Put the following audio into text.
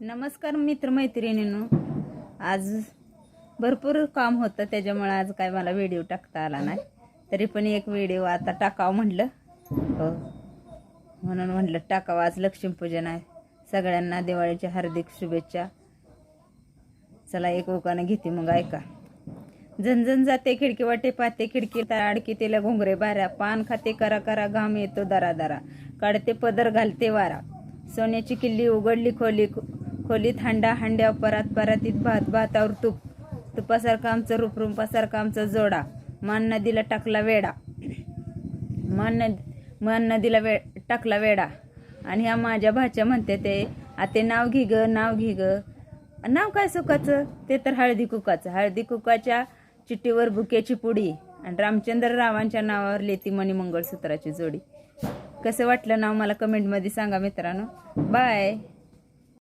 नमस्कार मित्रमैत्रिणींनो, आज भरपूर काम होतं त्याच्यामुळे आज काय मला व्हिडिओ टाकता आला नाही. तरी पण एक व्हिडिओ आता टाकावं म्हटलं, हो म्हणून म्हटलं टाकावं. आज लक्ष्मीपूजन आहे. सगळ्यांना दिवाळीच्या हार्दिक शुभेच्छा. चला एक ओकानं घेते मग ऐका. झणझण जाते खिडकी वाटे पाहते खिडकी अडकी तिला घोंगरे बाऱ्या, पान खाते करा करा घाम येतो दरा दरा, काढते पदर घालते वारा, सोन्याची किल्ली उघडली खोली खोलीत हांडा हांड्यावर परात परातीत भात भातावर तूप तुपासारखा आमचं रूप रूपासारखा आमचा जोडा, मान नदीला टाकला वेडा, मान नदीला टाकला वेडा. आणि ह्या माझ्या भाच्या म्हणते ते आते नाव घे ग नाव घे ग. नाव काय सुखाचं? ते तर हळदी कुकाचं. हळदी कुकाच्या चिठ्ठीवर बुक्याची पुडी आणि रामचंद्र रावांच्या नावावर लेती मणी मंगळसूत्राची जोडी. कसं वाटलं नाव मला कमेंटमध्ये सांगा मित्रांनो. बाय.